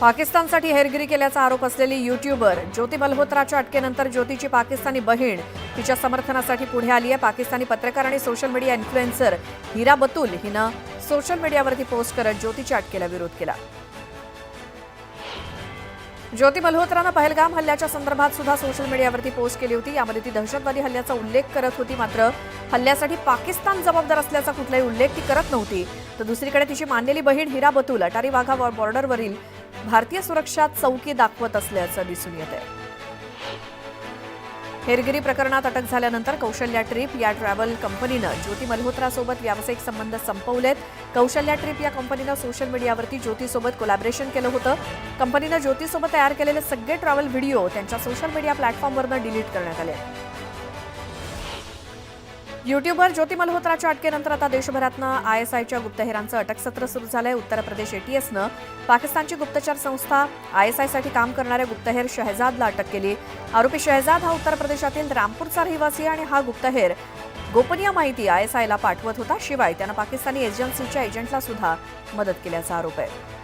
पाकिस्तानसाठी हेरगिरी केल्याचा आरोप असलेली यूट्यूबर ज्योती मल्होत्राच्या अटकेनंतर ज्योतीची पाकिस्तानी बहीण तिच्या समर्थनासाठी पुढे आली आहे। पाकिस्तानी पत्रकार आणि सोशल मीडिया इन्फ्लुएन्सर हिरा बतूल हिनं सोशल मीडियावरती पोस्ट करत ज्योतीच्या अटकेला विरोध केला। ज्योती मल्होत्रानं पहलगाम हल्ल्याच्या संदर्भात सुद्धा सोशल मीडियावरती पोस्ट केली होती। यामध्ये ती दहशतवादी हल्ल्याचा उल्लेख करत होती, मात्र हल्ल्यासाठी पाकिस्तान जबाबदार असल्याचा कुठलाही उल्लेख ती करत नव्हती। तर दुसरीकडे तिची मानलेली बहीण हिरा बतूल अटारी वाघा बॉर्डरवरील भारतीय सुरक्षा चौकी दाखवत असल्याचं दिसून येत आहे। हेरगिरी प्रकरणात अटक झाल्यानंतर कौशल्या ट्रिप या ट्रॅव्हल कंपनीनं ज्योती मल्होत्रासोबत व्यावसायिक संबंध संपवलेत। कौशल्या ट्रिप या कंपनीनं सोशल मीडियावरती ज्योतीसोबत कोलॅबोरेशन केलं होतं। कंपनीनं ज्योतीसोबत तयार केलेले सगळे ट्रॅव्हल व्हिडिओ त्यांच्या सोशल मीडिया प्लॅटफॉर्मवरून डिलीट करण्यात आले। यूट्यूबर ज्योती मल्होत्राच्या अटकेनंतर आता देशभरातनं आयएसआयच्या गुप्तहेरांचं अटक सत्र सुरू झालंय। उत्तर प्रदेश एटीएसनं पाकिस्तानची गुप्तचर संस्था आयएसआयसाठी काम करणाऱ्या गुप्तहेर शहजादला अटक केली। आरोपी शहजाद हा उत्तर प्रदेशातील रामपूरचा रहिवासी आणि हा गुप्तहेर गोपनीय माहिती आयएसआयला पाठवत होता। शिवाय त्यानं पाकिस्तानी एजन्सीच्या एजंटला सुद्धा मदत केल्याचा आरोप आहे।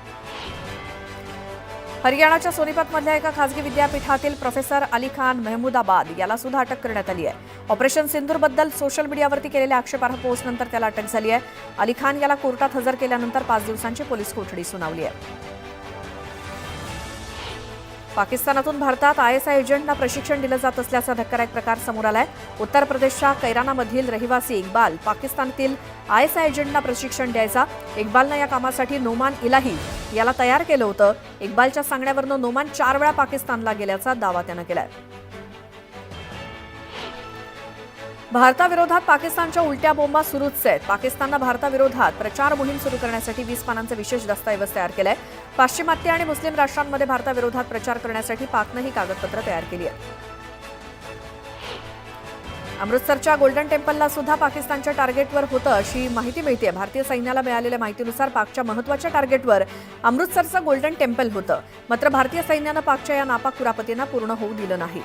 हरियाणाच्या सोनीपतमधल्या एका खासगी विद्यापीठातील प्रोफेसर अली खान महमूदाबाद याला सुद्धा अटक करण्यात आली आहे। ऑपरेशन सिंदूरबद्दल सोशल मीडियावरती केलेल्या आक्षेपार्ह पोस्टनंतर त्याला अटक झाली आहे। अली खान याला कोर्टात हजर केल्यानंतर 5 दिवसांची पोलीस कोठडी सुनावली आहे। पाकिस्तानातून भारतात आयएसआय एजंटना प्रशिक्षण दिलं जात असल्याचा धक्कादायक प्रकार समोर आलाय। उत्तर प्रदेशच्या कैरानामधील रहिवासी इक्बाल पाकिस्तानातील आयएसआय एजंटना प्रशिक्षण द्यायचा। इक्बालनं या कामासाठी नोमान इलाही याला तयार केलं होतं। इक्बालच्या सांगण्यावरून नोमान 4 वेळा पाकिस्तानला गेल्याचा दावा त्यानं केलाय। भारताविरोधात पाकिस्तानच्या उलट्या बोंबा सुरूच आहेत। पाकिस्ताननं भारताविरोधात प्रचार मोहीम सुरू करण्यासाठी 20 पानांचं विशेष दस्तऐवज तयार केलंय। पाश्चिमात्य आणि मुस्लिम राष्ट्रांमध्ये भारताविरोधात प्रचार करण्यासाठी पाकनं ही कागदपत्र तयार केली आहे। अमृतसरच्या गोल्डन टेम्पलला सुद्धा पाकिस्तानच्या टार्गेटवर होतं अशी माहिती मिळते। भारतीय सैन्याला मिळालेल्या माहितीनुसार पाकच्या महत्त्वाच्या टार्गेटवर अमृतसरचं गोल्डन टेम्पल होतं, मात्र भारतीय सैन्यानं पाकच्या या नापाक कुरापतींना पूर्ण होऊ दिलं नाही।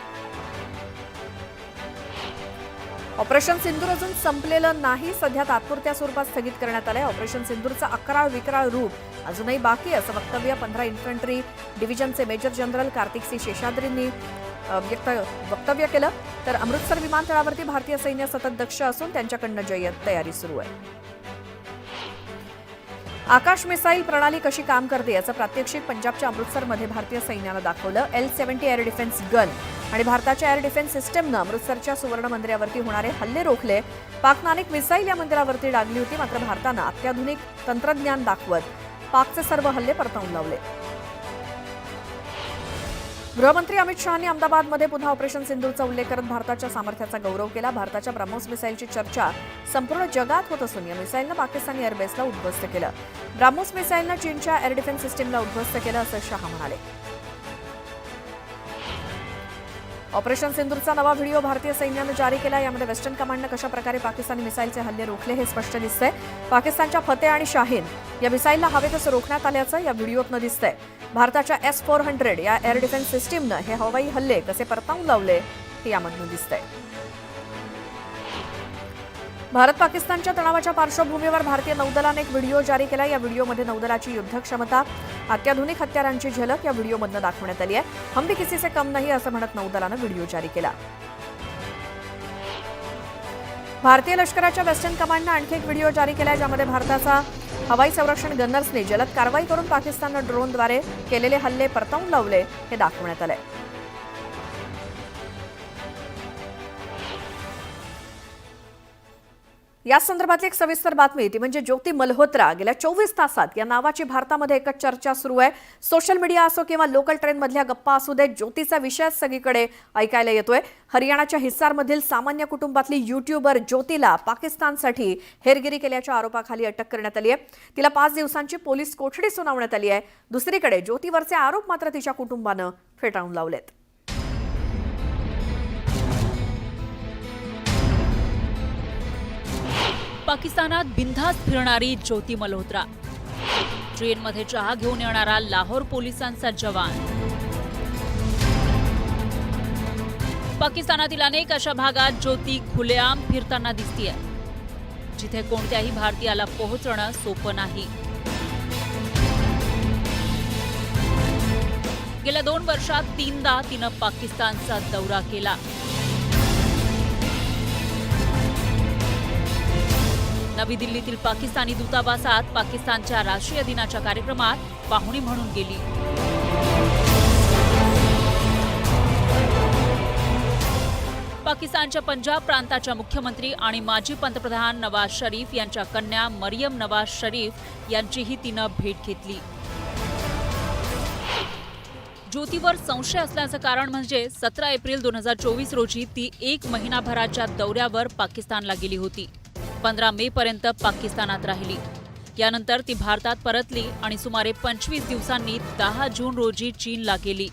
ऑपरेशन सिंदूर अजून संपलेलं नाही, सध्या तात्पुरत्या स्वरूपात स्थगित करण्यात आलंय। ऑपरेशन सिंदूरचं अकराळ विक्राळ रूप अजूनही बाकी आहे, असं वक्तव्य 15 इन्फंट्री डिव्हिजनचे मेजर जनरल कार्तिक सी शेषाद्रींनी वक्तव्य केलं। तर अमृतसर विमानतळावरती भारतीय सैन्य सतत दक्ष असून त्यांच्याकडनं तयारी सुरू आहे। आकाश मिसाईल प्रणाली कशी काम करते याचं प्रात्यक्षिक पंजाबच्या अमृतसरमध्ये भारतीय सैन्यानं दाखवलं। L-70 एअर डिफेन्स गन आणि भारताच्या एअर डिफेन्स सिस्टमनं अमृतसरच्या सुवर्ण मंदिरावरती होणारे हल्ले रोखले। पाकनं अनेक मिसाईल या मंदिरावरती डागली होती, मात्र भारतानं अत्याधुनिक तंत्रज्ञान दाखवत पाकचे सर्व हल्ले परतावून लावले। गृहमंत्री अमित शहानी अहमदाबादमध्ये पुन्हा ऑपरेशन सिंदूरचा उल्लेख करत भारताच्या सामर्थ्याचा गौरव केला। भारताच्या ब्रह्मोस मिसाईलची चर्चा संपूर्ण जगात होत असून या मिसाईलनं पाकिस्तानी एअरबेसला उद्ध्वस्त केलं। ब्रह्मोस मिसाईलनं चीनच्या एअर डिफेन्स सिस्टीमला उद्ध्वस्त केलं, असं शहा म्हणाले। ऑपरेशन सिंदूरचा नवा व्हिडिओ भारतीय सैन्यानं जारी केला। यामध्ये वेस्टर्न कमांडनं कशा प्रकारे पाकिस्तानी मिसाईलचे हल्ले रोखले हे स्पष्ट दिसतंय। पाकिस्तानच्या फतेह आणि शाहीन या मिसाईलला हवे तसं रोखण्यात आल्याचं या व्हिडिओतनं दिसतंय। भारताच्या S-400 या एअर डिफेन्स सिस्टीमनं हे हवाई हल्ले कसे परतावून लावले हे यामधून दिसतंय। भारत पाकिस्तानच्या तणावाच्या पार्श्वभूमीवर भारतीय नौदलाने एक व्हिडिओ जारी केला। या व्हिडिओमध्ये नौदलाची युद्ध क्षमता, अत्याधुनिक हत्यारांची झलक या व्हिडिओमधनं दाखवण्यात आली आहे। हम भी किसी से कम नहीं असं म्हणत नौदलानं व्हिडिओ जारी केला। भारतीय लष्कराच्या वेस्टर्न कमांडनं आणखी एक व्हिडिओ जारी केला, ज्यामध्ये भारताचा हवाई संरक्षण गन्नर्सने जलद कारवाई करून पाकिस्ताननं ड्रोनद्वारे केलेले हल्ले परतावून लावले हे दाखवण्यात आलंय। या संदर्भातली एक सविस्तर बातमी ती म्हणजे ज्योती मल्होत्रा गेल्या 24 तासात या नावाची भारतामध्ये एकच चर्चा सुरू आहे। सोशल मीडिया असो किंवा लोकल ट्रेनमधल्या गप्पा असू दे, ज्योतीचा विषयच सगळीकडे ऐकायला येतोय। हरियाणाच्या हिसारमधील सामान्य कुटुंबातली यूट्यूबर ज्योतीला पाकिस्तानसाठी हेरगिरी केल्याच्या आरोपाखाली अटक करण्यात आली आहे। तिला 5 दिवसांची पोलीस कोठडी सुनावण्यात आली आहे। दुसरीकडे ज्योतीवरचे आरोप मात्र तिच्या कुटुंबानं फेटाळून लावलेत। पाकिस्तानात बिनधास्त फिरणारी ज्योती मल्होत्रा, ट्रेनमध्ये चहा घेऊन येणारा लाहोर पोलिसांचा जवान, पाकिस्तानातील अनेक अशा भागात ज्योती खुलेआम फिरताना दिसतीये, जिथे कोणत्याही भारतीयाला पोहोचणं सोपं नाही। गेल्या 2 वर्षात 3दा तिनं पाकिस्तानचा दौरा केला. नवी दिल्लीतील पाकिस्तानी दूतावासात पाकिस्तानच्या राष्ट्रीय दिनाच्या कार्यक्रमात पाहुणी म्हणून गेली. पाकिस्तानच्या पंजाब प्रांताच्या मुख्यमंत्री आणि माजी पंतप्रधान नवाज शरीफ यांच्या कन्या मरियम नवाज शरीफ यांचीही तिनं भेट घेतली. ज्योतीवर संशय असल्याचं कारण म्हणजे 17 एप्रिल 2024 रोजी ती 1 महिनाभराच्या दौऱ्यावर पाकिस्तानला गेली होती. 15 मे पर्यंत पाकिस्तानात राहिली. यानंतर ती भारतात परतली आणि सुमारे 25 दिवसांनी 10 जून रोजी चीनला गेली.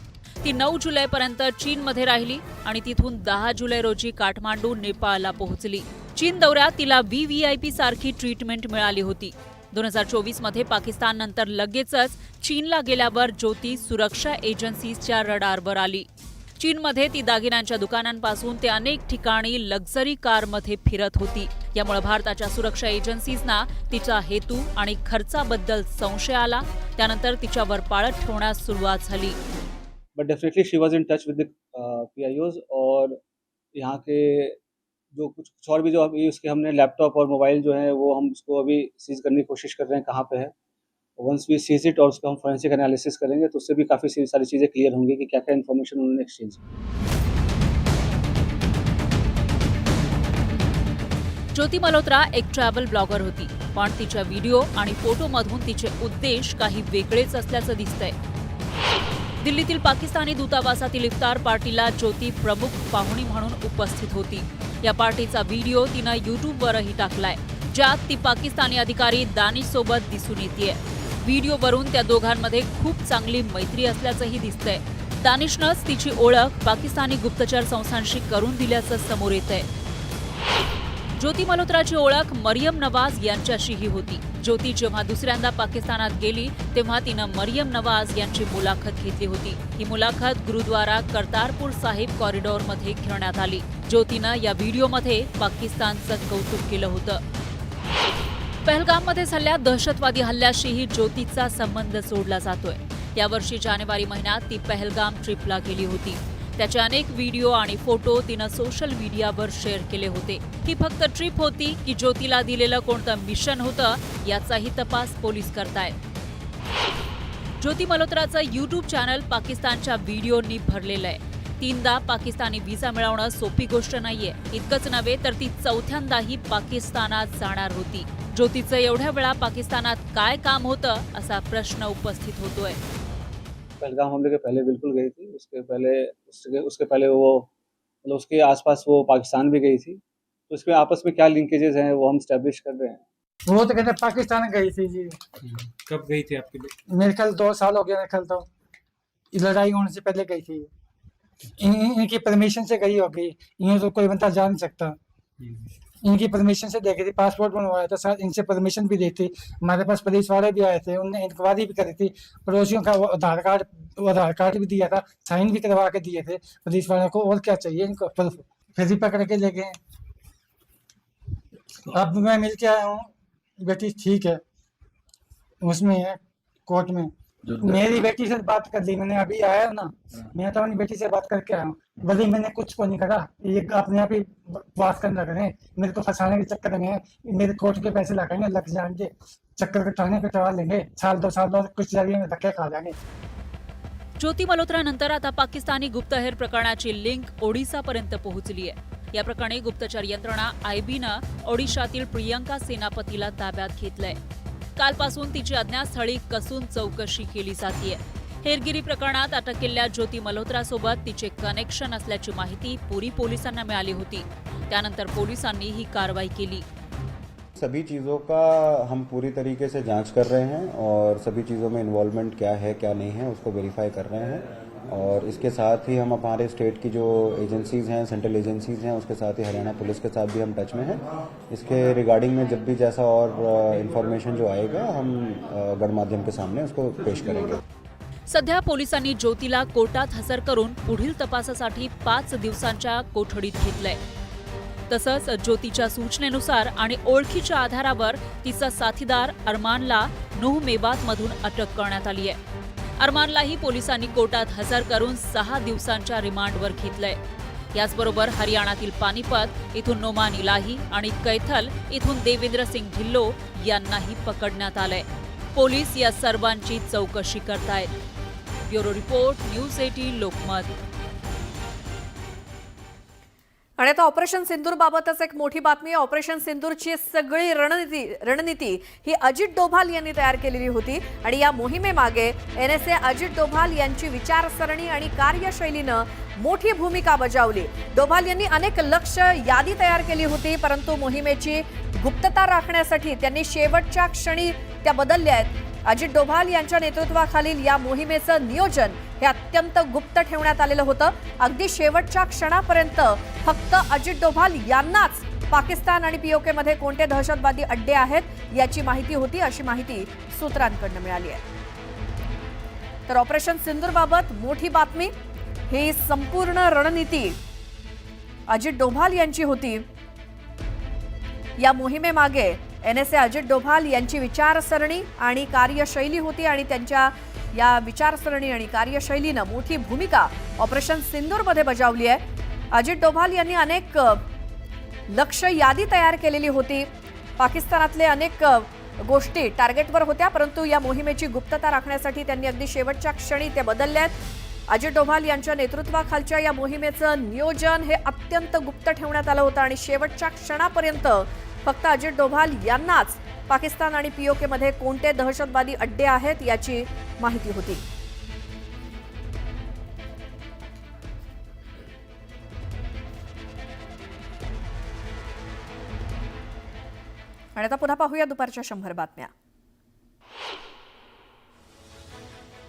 ती 9 जुलैपर्यंत चीनमध्ये राहिली आणि तिथून 10 जुलै रोजी काठमांडू, नेपाळला पोहोचली. चीन दौऱ्यात तिला VVIP सारखी ट्रीटमेंट मिळाली होती. 2024 मध्ये पाकिस्ताननंतर लगेचच चीनला गेल्यावर ज्योती सुरक्षा एजन्सीजच्या रडारवर आली. चीनमध्ये ती दागिन्यांच्या दुकानांपासून ते अनेक ठिकाणी लक्झरी कारमध्ये फिरत होती. यामुळे भारताच्या सुरक्षा एजन्सीजना तिचा हेतू आणि खर्चाबद्दल संशय आला. त्यानंतर तिच्यावर पाळत ठेवण्यास सुरुवात झाली. But definitely she was in touch विद द PIOs और यहाँ के जो कुछ और भी जो अभी उसके हमने लैपटॉप और मोबाइल जो है वो हम उसको अभी सीज करने की कोशिश कर रहे हैं कहाँ पे है. वंस वी सीज इट और उसको हम फोरेंसिक एनालिसिस करेंगे तो उससे भी काफ़ी सारी चीज़ें क्लियर होंगी कि क्या क्या इन्फॉर्मेशन उन्होंने एक्सचेंज की. ज्योती मल्होत्रा एक ट्रॅव्हल ब्लॉगर होती, पण तिच्या व्हिडिओ आणि फोटोमधून तिचे उद्देश काही वेगळेच असल्याचं दिसतंय. दिल्लीतील पाकिस्तानी दूतावासातील इफ्तार पार्टीला ज्योती प्रमुख पाहुणी म्हणून उपस्थित होती. या पार्टीचा व्हिडिओ तिनं YouTubeवरही टाकलाय, ज्यात ती पाकिस्तानी अधिकारी दानिशसोबत दिसून येतेय. व्हिडिओवरून त्या दोघांमध्ये खूप चांगली मैत्री असल्याचंही दिसतंय. दानिशनंच तिची ओळख पाकिस्तानी गुप्तचर संस्थांशी करून दिल्याचं समोर येतंय. ज्योती मल्होत्राची ओळख मरियम नवाज यांच्याशीही होती. ज्योती जेव्हा दुसऱ्यांदा पाकिस्तानात गेली तेव्हा तिनं मरियम नवाज यांची मुलाखत घेतली होती. ही मुलाखत गुरुद्वारा करतारपूर साहिब कॉरिडॉरमध्ये घेण्यात आली. ज्योतीनं या व्हिडिओमध्ये पाकिस्तानचं कौतुक केलं होतं. पहलगाममध्ये झालेल्या दहशतवादी हल्ल्याशीही ज्योतीचा संबंध जोडला जातोय. यावर्षी जानेवारी महिन्यात ती पहलगाम ट्रिपला गेली होती. त्याचे अनेक व्हिडिओ आणि फोटो तिनं सोशल मीडियावर शेअर केले होते. ही फक्त ट्रिप होती की ज्योतीला दिलेलं कोणतं मिशन होतं याचाही तपास पोलीस करतायत. ज्योती मल्होत्राचं YouTube चॅनल पाकिस्तानच्या व्हिडिओंनी भरलेलं आहे. 3दा पाकिस्तानी व्हिसा मिळवणं सोपी गोष्ट नाहीये. इतकंच नव्हे तर ती 4थ्यांदाही पाकिस्तानात जाणार होती. ज्योतीचं एवढ्या वेळा पाकिस्तानात काय काम होतं असा प्रश्न उपस्थित होतोय. पहलगाम हमले के पहले बिल्कुल गई थी. उसके पहले वो मतलब उसके आसपास वो पाकिस्तान भी गई थी. तो इसमें आपस में क्या लिंकेजेस हैं वो हम स्टैब्लिश कर रहे हैं. वो तो कहते पाकिस्तान गई थी जी. कब गई थी आपकी बेटी? मेरे ख्याल 2 साल हो गया. मेरे ख्याल तो लड़ाई होने से पहले गई थी. इनकी परमिशन से गई होगी. इन्हें तो कोई बंदा जा नहीं सकता. इनकी परमिशन से देखी थी. पासपोर्ट बनवाया था, साथ इनसे परमिशन भी दी थी. हमारे पास पुलिस वाले भी आए थे, उनने इंक्वायरी भी करी थी. पड़ोसियों का आधार कार्ड भी दिया था, साइन भी करवा के दिए थे पुलिस वालों को. और क्या चाहिए इनको? फिर ही पकड़ के ले गए. अब मैं मिल के आया हूँ. बेटी ठीक है, उसमें है कोर्ट में. मेरी बेटी से बात कर ली मैंने. अभी आया ना, मैं तो अपनी बेटी से बात करके आया हूँ. भले मैंने कुछ को नहीं करा. ये अपने आप ही बात करना करें. मेरे को फंसाने के चक्कर में मेरे कोर्ट के पैसे लगाएंगे, लग जाएंगे. चक्कर कटवा लेंगे. 1-2 साल और कुछ जरिए में धक्के खा जाएंगे. ज्योती मल्होत्रानंतर आता पाकिस्तानी गुप्तहेर प्रकरणाची लिंक ओडिसापर्यंत पोहोचली आहे. या प्रकरणी गुप्तचर यंत्रणा IBनं ओडिशातील प्रियंका सेनापतीला ताब्यात घेतलंय. कालपासून तिची अज्ञातस्थळी कसून चौकशी केली जातीये. हेरगिरी प्रकरणात अटक केलेल्या ज्योती मल्होत्रासोबत तिचे कनेक्शन असल्याची माहिती पुरी पोलिसांना मिळाली होती. त्यानंतर पोलिसांनी ही कारवाई केली. सभी चीज़ों का हम पूरी तरीके से जांच कर रहे हैं और सभी चीज़ों में इन्वॉल्वमेंट क्या है क्या नहीं है उसको वेरीफाई कर रहे हैं. और इसके साथ ही हम हमारे स्टेट की जो एजेंसीज़ हैं, सेंट्रल एजेंसीज़ हैं, उसके साथ ही हरियाणा पुलिस के साथ भी हम टच में हैं. इसके रिगार्डिंग में जब भी जैसा और इन्फॉर्मेशन जो आएगा हम गणमाध्यम के सामने उसको पेश करेंगे. सध्या पोलिसांनी ज्योतीला कोर्टात हजर करून पुढील तपासासाठी 5 दिवसांच्या कोठडीत घेतलंय. तसंच ज्योतीच्या सूचनेनुसार आणि ओळखीच्या आधारावर तिचा साथीदार अरमानला नूह मेवातमधून अटक करण्यात आली आहे. अरमानलाही पोलिसांनी कोर्टात हजर करून 6 दिवसांच्या रिमांडवर घेतलंय. याचबरोबर हरियाणातील पानिपत इथून नोमान इलाही आणि कैथल इथून देवेंद्र सिंग ढिल्लो यांनाही पकडण्यात आलंय. पोलीस या सर्वांची चौकशी करतायत. Bureau report, news 18 Lokmat. आणि आता ऑपरेशन सिंदूर बाबतच एक मोठी बातमी. ऑपरेशन सिंदूरची सगळी रणनीती ही अजित डोभाल यांनी तयार केलेली होती आणि या मोहिमेमागे NSA अजित डोभाल यांची विचारसरणी आणि कार्यशैलीनं मोठी भूमिका बजावली. डोभाल यांनी अनेक लक्ष्य यादी तयार केली होती, परंतु मोहिमेची गुप्तता राखण्यासाठी त्यांनी शेवटच्या क्षणी त्या बदलल्या आहेत. अजित डोभाल यांच्या नेतृत्वाखालील या मोहिमेचं नियोजन हे अत्यंत गुप्त ठेवण्यात आलेलं होतं. अगदी शेवटच्या क्षणापर्यंत फक्त अजित डोभाल यांनाच पाकिस्तान आणि POK मध्ये कोणते दहशतवादी अड्डे आहेत याची माहिती होती, अशी माहिती सूत्रांकडून मिळाली आहे. तर ऑपरेशन सिंदूर बाबत मोठी बातमी. ही संपूर्ण रणनीती अजित डोभाल यांची होती. या मोहिमेमागे NSA अजित डोभाल यांची विचारसरणी आणि कार्यशैली होती आणि त्यांच्या या विचारसरणी आणि कार्यशैलीनं मोठी भूमिका ऑपरेशन सिंदूरमध्ये बजावली आहे. अजित डोभाल यांनी अनेक लक्ष्य यादी तयार केलेली होती. पाकिस्तानातले अनेक गोष्टी टार्गेटवर होत्या, परंतु या मोहिमेची गुप्तता राखण्यासाठी त्यांनी अगदी शेवटच्या क्षणी ते बदलल्यात. अजित डोभाल यांच्या नेतृत्वाखालच्या या मोहिमेचं नियोजन हे अत्यंत गुप्त ठेवण्यात आलं होतं आणि शेवटच्या क्षणापर्यंत फक्त अजित डोभाल यांनाच पाकिस्तान आणि POK मध्ये कोणते दहशतवादी अड्डे आहेत याची माहिती होती. आणि आता पुन्हा पाहूया दुपारच्या 100 बातम्या.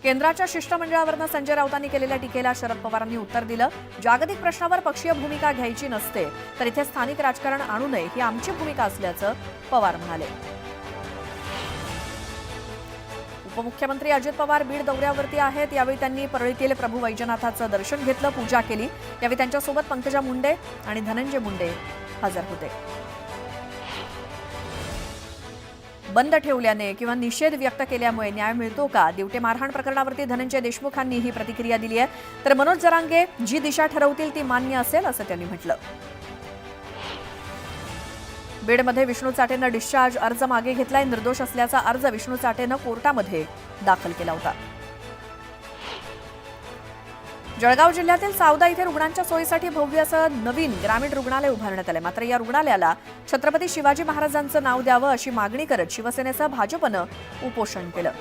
केंद्राच्या शिष्टमंडळावरनं संजय राऊतांनी केलेल्या टीकेला शरद पवारांनी उत्तर दिलं. जागतिक प्रश्नावर पक्षीय भूमिका घ्यायची नसते, तर इथे स्थानिक राजकारण आणू नये ही आमची भूमिका असल्याचं पवार म्हणाले. उपमुख्यमंत्री अजित पवार बीड दौऱ्यावरती आहेत. यावेळी त्यांनी परळीतील प्रभू वैजनाथाचं दर्शन घेतलं, पूजा केली. यावेळी त्यांच्यासोबत पंकजा मुंडे आणि धनंजय मुंडे हजर होते. बंद ठेवल्याने किंवा निषेध व्यक्त केल्यामुळे न्याय मिळतो का? दिवटे मारहाण प्रकरणावरती धनंजय देशमुखांनी ही प्रतिक्रिया दिली आहे. तर मनोज जरांगे जी दिशा ठरवतील ती मान्य असेल असं त्यांनी म्हटलं. बीडमध्ये विष्णू चाटेनं डिस्चार्ज अर्ज मागे घेतलाय. निर्दोष असल्याचा अर्ज विष्णू चाटेनं कोर्टामध्ये दाखल केला होता. जळगाव जिल्ह्यातील सावदा इथे रुग्णांच्या सोयीसाठी भव्य असं नवीन ग्रामीण रुग्णालय उभारण्यात आलंय. मात्र या रुग्णालयाला छत्रपती शिवाजी महाराजांचं नाव द्यावं अशी मागणी करत शिवसेनेसह भाजपनं उपोषण केलं.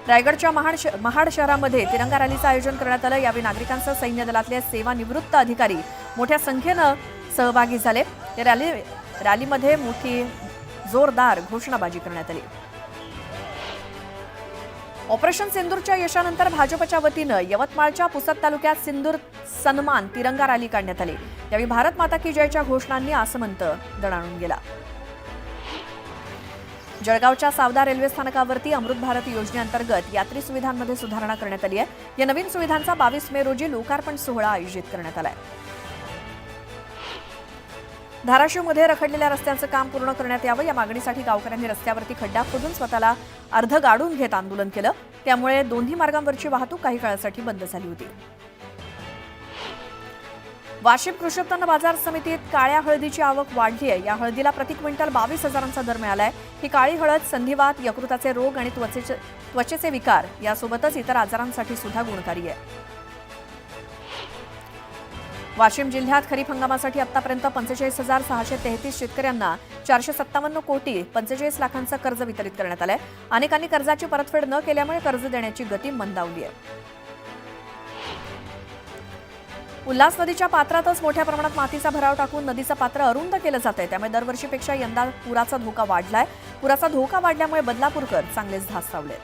रायगडच्या महाड शहरामध्ये तिरंगा रॅलीचं आयोजन करण्यात आलं. यावेळी नागरिकांसह सैन्य दलातले सेवानिवृत्त अधिकारी मोठ्या संख्येनं सहभागी झाले. या रॅलीमध्ये मोठी जोरदार घोषणाबाजी करण्यात आली. ऑपरेशन सिंदूरच्या यशानंतर भाजपच्या वतीनं यवतमाळच्या पुसद तालुक्यात सिंदूर सन्मान तिरंगा रॅली काढण्यात आली. यावेळी भारत माता की जयच्या घोषणांनी आसमंत दणाणून गेला. जळगावच्या सावदा रेल्वे स्थानकावरती अमृत भारत योजनेअंतर्गत यात्री सुविधांमध्ये सुधारणा करण्यात आली आहे. या नवीन सुविधांचा 22 मे रोजी लोकार्पण सोहळा आयोजित करण्यात आलाय. धाराशिवमध्ये रखडलेल्या रस्त्यांचं काम पूर्ण करण्यात यावं या मागणीसाठी गावकऱ्यांनी रस्त्यावरती खड्डा खोदून स्वतःला अर्ध गाडून घेत आंदोलन केलं. त्यामुळे दोन्ही मार्गांवरची वाहतूक काही काळासाठी बंद झाली होती. वाशिम कृषी उत्पन्न बाजार समितीत काळ्या हळदीची आवक वाढली आहे. या हळदीला प्रति क्विंटल 22,000चा दर मिळालाय. ही काळी हळद संधिवात, यकृताचे रोग आणि त्वचेचे विकार यासोबतच इतर आजारांसाठी सुद्धा गुणकारी आहे. वाशिम जिल्ह्यात खरीप हंगामासाठी आतापर्यंत 45,633 शेतकऱ्यांना 457 कोटी 45 लाखांचं कर्ज वितरित करण्यात आलंय. अनेकांनी कर्जाची परतफेड न केल्यामुळे कर्ज देण्याची गती मंदावली आहे. उल्हास नदीच्या पात्रातच मोठ्या प्रमाणात मातीचा भराव टाकून नदीचं पात्र अरुंद केलं जात आहे. त्यामुळे दरवर्षीपेक्षा यंदा पुराचा धोका वाढलाय. पुराचा धोका वाढल्यामुळे बदलापूरकर चांगलेच धास्तावले.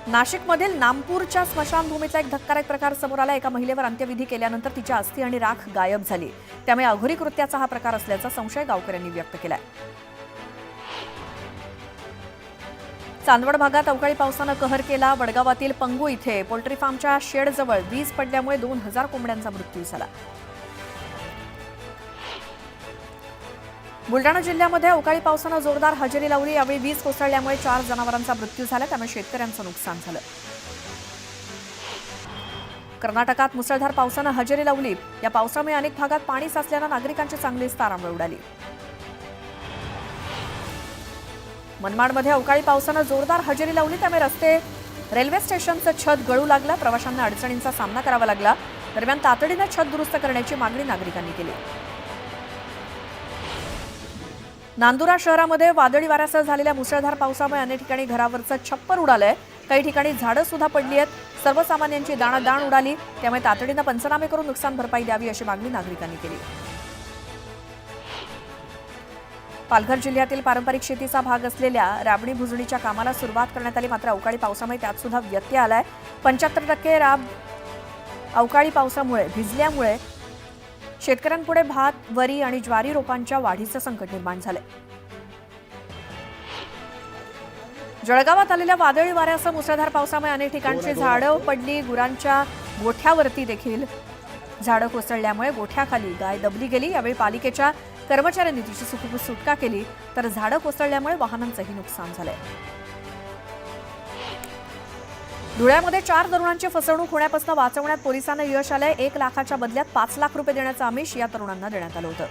नाशिकमधील नामपूरच्या स्मशानभूमीचा एक धक्कादायक प्रकार समोर आला. एका महिलेवर अंत्यविधी केल्यानंतर तिच्या अस्थी आणि राख गायब झाली. त्यामुळे अघोरी कृत्याचा हा प्रकार असल्याचा संशय गावकऱ्यांनी व्यक्त केलाय. चांदवड भागात अवकाळी पावसानं कहर केला. वडगावातील पंगू इथे पोल्ट्री फार्मच्या शेडजवळ वीज पडल्यामुळे 2,000 कोंबड्यांचा मृत्यू झाला. बुलढाणा जिल्ह्यामध्ये अवकाळी पावसानं जोरदार हजेरी लावली. यावेळी वीज कोसळल्यामुळे 4 जनावरांचा मृत्यू झाला, त्यामुळे शेतकऱ्यांचं नुकसान झालं. कर्नाटकात मुसळधार पावसानं हजेरी लावली. या पावसामुळे अनेक भागात पाणी साचल्यानं नागरिकांची चांगलीच तारांबळ उडाली. मनमाडमध्ये अवकाळी पावसानं जोरदार हजेरी लावली, त्यामुळे रस्ते, रेल्वे स्टेशनचं छत गळू लागलं. प्रवाशांना अडचणींचा सामना करावा लागला. दरम्यान तातडीनं छत दुरुस्त करण्याची मागणी नागरिकांनी केली. नांदुरा शहरामध्ये वादळी वाऱ्यासह झालेल्या मुसळधार पावसामुळे अनेक ठिकाणी घरावरचं छप्पर उडालंय. काही ठिकाणी झाडं सुद्धा पडली आहेत. सर्वसामान्यांची दाणादाण उडाली. त्यामुळे तातडीनं पंचनामे करून नुकसान भरपाई द्यावी अशी मागणी नागरिकांनी केली. पालघर जिल्ह्यातील पारंपरिक शेतीचा भाग असलेल्या राबणी भुजणीच्या कामाला सुरुवात करण्यात आली. मात्र अवकाळी पावसामुळे त्यात सुद्धा व्यत्यय आलाय. 75% राब अवकाळी पावसामुळे भिजल्यामुळे शेतकऱ्यांपुढे भात, वरी आणि ज्वारी रोपांच्या वाढीचं संकट निर्माण झालंय. जळगावात आलेल्या वादळी वाऱ्यासह मुसळधार पावसामुळे अनेक ठिकाणची झाडं पडली. गुरांच्या गोठ्यावरती देखील झाडं कोसळल्यामुळे गोठ्याखाली गाय दबली गेली. यावेळी पालिकेच्या कर्मचाऱ्यांनी तिची सुटका केली, तर झाडं कोसळल्यामुळे वाहनांचंही नुकसान झालंय. धुळ्यामध्ये 4 तरुणांची फसवणूक होण्यापासून वाचवण्यात पोलिसांना यश आलंय. 1 लाखाच्या बदल्यात 5 लाख रुपये देण्याचं आमिष या तरुणांना देण्यात आलं होतं.